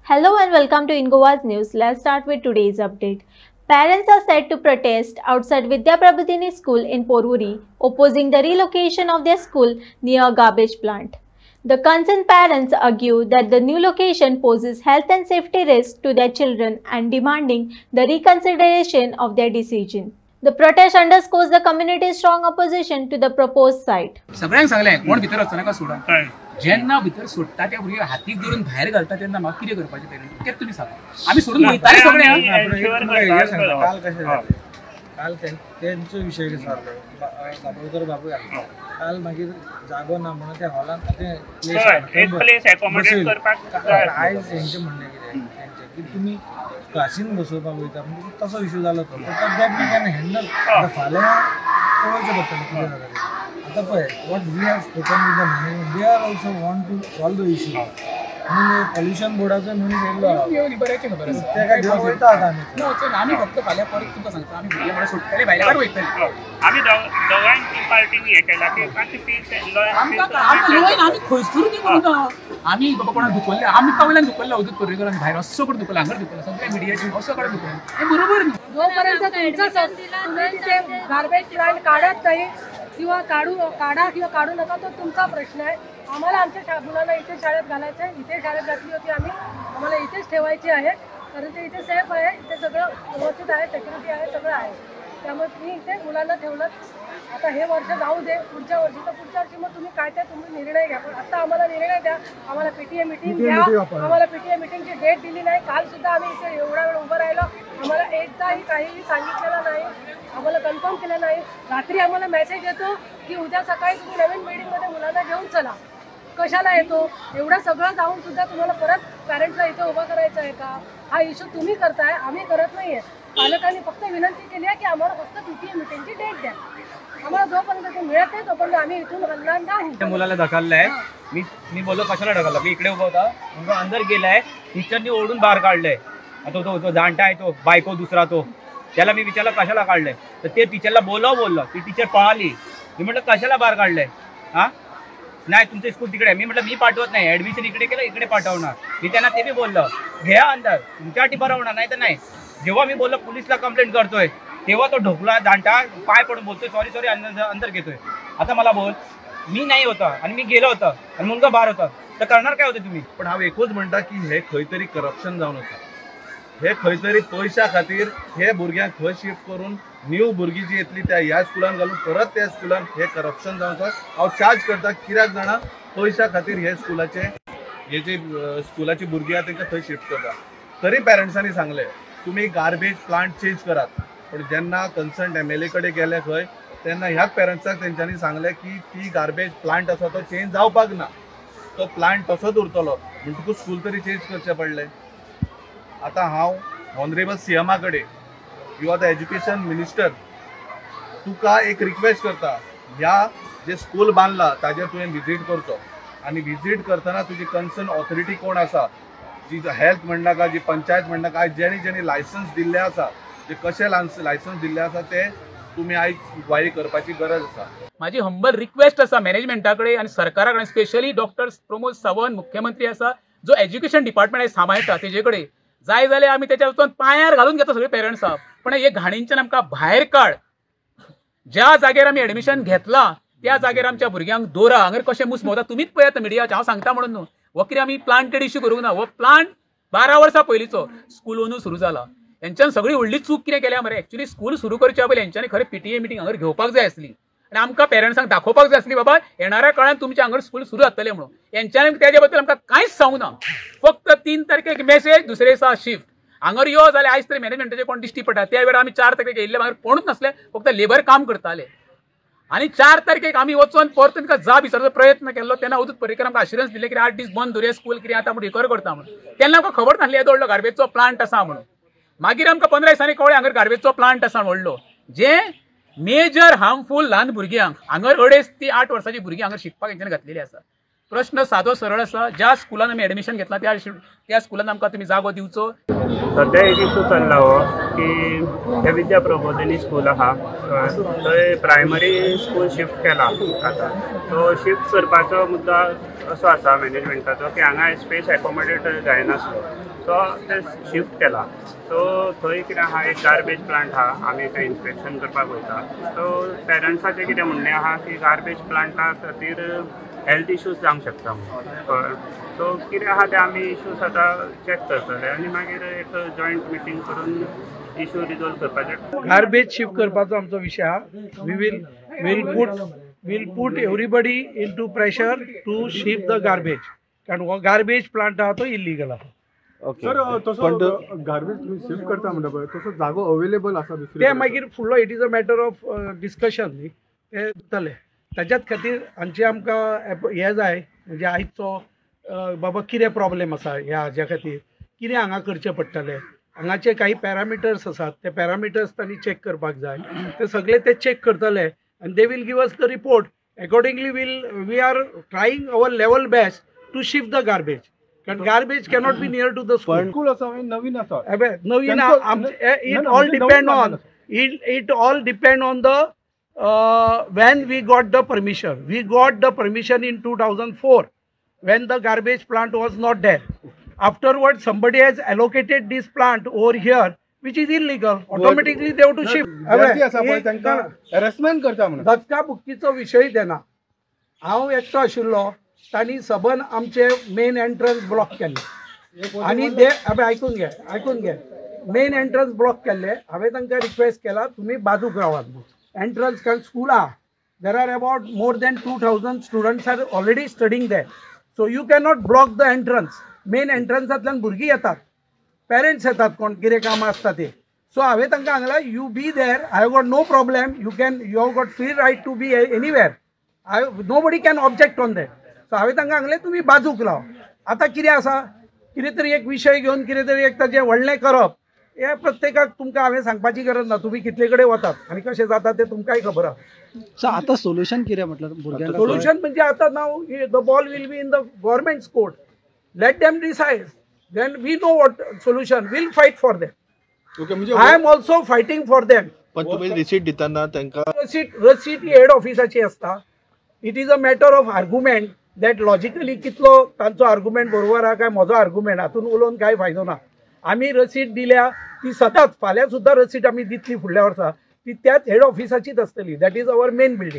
Hello and welcome to Ingova's News. Let's start with today's update. Parents are set to protest outside Vidya Prabodhini School in Porvoori, opposing the relocation of their school near a garbage plant. The concerned parents argue that the new location poses health and safety risks to their children and demanding the reconsideration of their decision. The protest underscores the community's strong opposition to the proposed site. सगळ्यांक सांगले कोण भितर वचना का सोडा जेन्ना भितर सोडटा त्या भुरग्याक हातीक धरून भायर घालता तेन्ना म्हाका कितें करपाचें पेरंट तेच तुमी सांगा आमी सोडून वयताले सगळे काल कशें जालें काल तेंचो विशय जालो दाबोळकर बाबू काल मागीर जागो ना म्हणून त्या हॉलान ते प्लेस एकोमोडेट करपाक आयज हेंचे म्हणणें कितें तेंचे की तुमी क्लासीन बसोवपाक वयता म्हणजे तसो इशू जालो तो दॅट वी कॅन हँडल फाल्यां पळोवचें पडटलें कितें जाता तें आतां पळय what we have spoken with the management they are also want to solve the issue म्हणजे पॉल्युशन बोर्डाचो मनीस येयल्लो बऱ्याचे खबर आसा तेका घेवन वयता आतां आमी फक्त फाल्यां परत तुमकां सांगता आमी भुरगे म्हणून सोडटले भायल्यार वयतले आम्ही दोघांची पार्टीनी हे केला की आमी खंयसरूच ती म्हणटा आमी बाबा कोणाक दुखोवले आमी पावल्यान दुखोवला उदक पर्रेकर भायर असो करून दुखोवला हांगर दुखोवला सगळ्या मिडियाचेर असो करून दुखोवला हे बरोबर न्हू जोपर्यंत तुमचा गार्बेज प्लांट काढत नाही किंवा काढा किंवा काढू नका तो तुमचा प्रश्न आहे. आम्हाला आमच्या मुलांना इथे शाळेत घालायचं आहे. इथे शाळेत घातली होती आम्हाला इथेच ठेवायची आहे कारण ते इथे सेफ आहे. इथे सगळं व्यवस्थित आहे, सेक्युरिटी आहे, सगळं आहे. त्यामुळे मी इथे मुलांना ठेवलं. आता हे वर्ष जाऊ दे, पुढच्या वर्षी तर पुढच्या वर्षी मग तुम्ही काय ते तुम्ही निर्णय घ्या. पण आता आम्हाला निर्णय द्या. आम्हाला पीटीए मीटिंग द्या. आम्हाला पीटीए मीटिंगची डेट दिली नाही. काल सुद्धा आम्ही इथे एवढा वेळ उभं राहिलो. आम्हाला एकदाही काहीही सांगितलेलं नाही, आम्हाला कन्फर्म केलं नाही. रात्री आम्हाला मेसेज येतो की उद्या सकाळी तुम्ही नवीन मीटिंगमध्ये मुलांना घेऊन चला. कशाला येतो? एवढं सगळं जाऊन सुद्धा तुम्हाला परत पॅरेंट्सला इथे उभा करायचं आहे का? हा इश्यू तुम्ही करताय, आम्ही करत नाहीये. पालकांनी फक्त विनंती केली आहे की आम्हाला फक्त पीटीए मीटिंगची डेट द्या. आम्हाला जोपर्यंत ते मिळत नाही तोपर्यंत आम्ही इथून हलणार नाही. मुलाला ढकललाय. मी बोललो कशाला ढकलला मी इकडे उभा होता म्हणजे अंदर गेलाय. टीचरनी ओढून बाहेर काढलंय. आता तो जाणता आहे तो बायको दुसरा तो त्याला मी विचारलं कशाला काढलंय तर ते टीचरला बोललो ती टीचर पळाली. मी म्हटलं कशाला बाहेर काढलंय हा नाही तुमचं स्कूल तिकडे. मी म्हटलं मी पाठवत नाही ऍडमिशन इकडे केलं इकडे पाठवणार. मी त्यांना ते बी बोललो घ्या अंदर तुमच्या टिपारा होणार नाही तर नाही. जेव्हा मी बोललो पोलिसला कंप्लेंट करतोय तेव्हा तो ढोकला जाणता पाय पडून बोलतोय सॉरी अंदर घेतोय. आता मला बोल मी नाही होता आणि मी गेलो होता आणि मुलगा बाहेर होता तर करणार काय होते तुम्ही. पण हांव एकूच म्हणटा की हे खंय तरी करप्शन जावन आसा. हे खंय तरी पयशा खातीर हे भुरग्यांक खंय शिफ्ट करून न्यू भुरगीं जी येतली त्या ह्या स्कुलान घालून परत त्या स्कुलान हे करप्शन जावन आसा. हांव चार्ज करता कित्याक जाणा पयशा खातीर हे जे स्कुलाची भुरगीं आहा तांकां थंय शिफ्ट करता. तरी पॅरंट्सांनी सांगले तुम्ही गार्बेज प्लांट चेंज करात. पण जेन्ना कन्सर्न MLA कडेन गेले खंय तेन्ना ह्याच पॅरंट्साक तेंच्यांनी सांगले की ती गार्बेज प्लांट आसा तो चेंज जावपाक ना. तो प्लांट तसोच उरतलो म्हणटकूच स्कूल तरी चेंज करचें पडलें. आता हांव ऑनरेबल CMA कडेन you are the education minister तुका एक रिक्वेस्ट करता ह्या जे स्कूल बांदला ताजेर तुवें विजीट करचो आनी विजीट करतना तुजी कन्सर्न ऑथॉरिटी कोण आसा जी हेल्थ म्हणनाका जी पंचायत म्हणनाका जेणी लायसन्स दिल्ले आसा जे कशे लायसन्स दिल्ले आसा ते तुम्ही आयज इन्क्वायरी करपाची गरज आसा. माझी हंबल रिक्वेस्ट आसा मॅनेजमेंटा कडेन आनी सरकारा कडेन स्पेशली डॉक्टर प्रमोद सावंत मुख्यमंत्री आसा जो एज्युकेशन डिपार्टमेंट सांबाळटा तेजे कडेन जाय जाल्यार आमी त्याच्या वचून पांयार घालून घेता सगळे पेरंट्स पण हे घाणींच्यान आमकां भायर काड. ज्या जाग्यार आमी एडमिशन घेतला त्या जाग्यार आमच्या भुरग्यांक दवरा. हांगर कशें मुसमोता तुमीच पळयात मिडियाचे हांव सांगता म्हणून न्हू. हो कितें आमी प्लांटेड इश्यू करूंक ना. हो प्लांट 12 वर्सां पयलींचो स्कूल अंदू सुरू जाला. हेंच्यान सगळी व्हडली चूक कितें केल्या मरे. एक्चुअली स्कूल सुरू करच्या पयलीं हेंच्यांनी खरें पीटीए मीटिंग हांगर घेवपाक जाय आसली आनी आमकां पेरंट्सांक दाखोवपाक जाय आसली बाबा येणाऱ्या काळात तुमच्या हांगर स्कूल सुरू जातले म्हणून. हेंच्यांनी तेजे बद्दल आमकां कांयच सांगू ना. फक्त 3 तारखेक मेसेज दुसरे दिसा शिफ्ट. हांगर यो जाल्यार आयज तरी मॅनेजमेंटाचे कोण दिश्टी पडटा. त्या वेळार आमी 4 तारखेक येयल्ले हांगर कोणूच नासले फक्त लेबर काम करताले. आनी 4 तारखेक आमी वचून परत तांकां जाप विचारचो प्रयत्न केल्लो तेन्ना उदक पर्रेकर आमकां अश्युरन्स दिले की 8 दीस बंद दवरया स्कूल कितें आतां म्हणून रिकवर करता म्हणून. तेन्ना आमकां खबर नासली येदो व्हडलो गार्बेजचो प्लांट आसा म्हणून. मागीर आमकां 15 दिसांनी कळ्ळें हांगर गार्बेजचो प्लांट आसा व्हडलो जे मेजर हार्मफूल ल्हान भुरग्यांक हांगर 2.5 ते 8 वर्सांची भुरगीं हांगर शिकपाक हेंच्यांनी घातलेली आसा. प्रश्न सादो सरळ आसा, ज्या स्कुलान आमी एडमिशन घेतला त्या स्कुलान आमकां तुमी जागो दिवचो. सध्या एक इशू चल्ला हो की हे विद्या प्रबोधिनी स्कूल आहा थंय प्रायमरी स्कूल शिफ्ट केला आतां. सो शिफ्ट करपाचो मुद्दा असो आसा मॅनेजमेंटाचो की हांगा स्पेस एकोमोडेट जायनासलो, सो ते शिफ्ट केला. सो थंय कितें आहा, एक गार्बेज प्लांट आहा, आमी थंय इन्स्पेक्शन करपाक वयता. सो पेरंट्साचें कितें म्हणणें आहा की गार्बेज प्लांटा खातीर हेल्थ इश्यूज जावंक शकता म्हणून. सो कितें आहा ते आमी इश्यूज आतां चॅक करतले आनी मागीर एक जॉयंट मिटींग करून इश्यू रिजोल्व करपाचे. गार्बेज शिफ्ट करपाचो आमचो विशय हा. Will put everybody into pressure to shift the garbage, कारण हो गार्बेज प्लांट आहा तो इल्लीगल आहा. सर तसो गार्बेज तुम्ही शिफ्ट करता म्हणटा पळय तसो जागो अवेलेबल आसा दुसरी ते मागीर फुडलो it is a matter of discussion न्ही, ते जातले. त्याच्यात खातीर हांचे आमकां हे जाय, म्हणजे आयचो बाबा कितें प्रॉब्लेम आसा ह्या हाज्या खातीर, कितें हांगा करचें पडटलें, हांगाचे काही पॅरामिटर्स आसात, ते पॅरामिटर्स तांणी चॅक करपाक जाय. ते सगळे ते चॅक करतले आनी they will give us the report. Accordingly we are trying our level best to shift the garbage, कारण garbage cannot be near to the school. नवीन आसा नवीन it all depend on the when we got the permission. We got the permission in 2004 when the garbage plant was not there. Afterwards, somebody has allocated this plant over here, which is illegal. Automatically they have to shift. Harassment करता म्हणून धक्का बुक्कीचो विशय देना. हांव एकटो आशिल्लो, तांणी सबन आमचे मेन एंट्रन्स ब्लॉक केल्ले आनी ते आयकून घे मेन एंट्रन्स ब्लॉक केल्ले. हांवें तांकां रिक्वेस्ट केला तुमी बाजूक रावात म्हणून. Entrance can school are. There are about more than 2,000 students are already studying there. So you cannot block the entrance. Main entrance atlan भुरगीं येतात, parents येतात, कोण कितें काम आसता ते. So हांवें तांकां सांगलां you be there. I have got no problem. You have got free right to be anywhere. Nobody can object on that. So हांवें तांकां सांगलें तुमी बाजूक राव. आतां कितें आसा, कितें तरी एक विशय घेवन कितें तरी एक ताचें व्हडलें करप, हे प्रत्येकाक तुमकां हांवें सांगपाची गरज ना. तुम्ही कितले कडेन वतात आनी कशें जाता ते तुमकांय खबर आहा. सो आता सोल्युशन कितें म्हटल्यार भुरग्यांक सोल्युशन म्हणजे आतां now the ball will be in the government's court. Let them decide, then we know what solution. Will fight for them. I am also fighting for them. पण तुम्ही रिसीट दिताना तांकां receipt ही head ऑफिसाची आसता. It is a matter of argument that logically कितलो तांचो argument बरोबर आहा काय म्हजो आर्ग्युमेंट, हातून उलोवन कांय फायदो ना. आमी रसीट दिल्या ती सदांच फाल्यां सुद्दां रसीट आमी दितली फुडल्या वर्सा, ती त्याच हेड ऑफिसाचीच आसतली. That is our main building.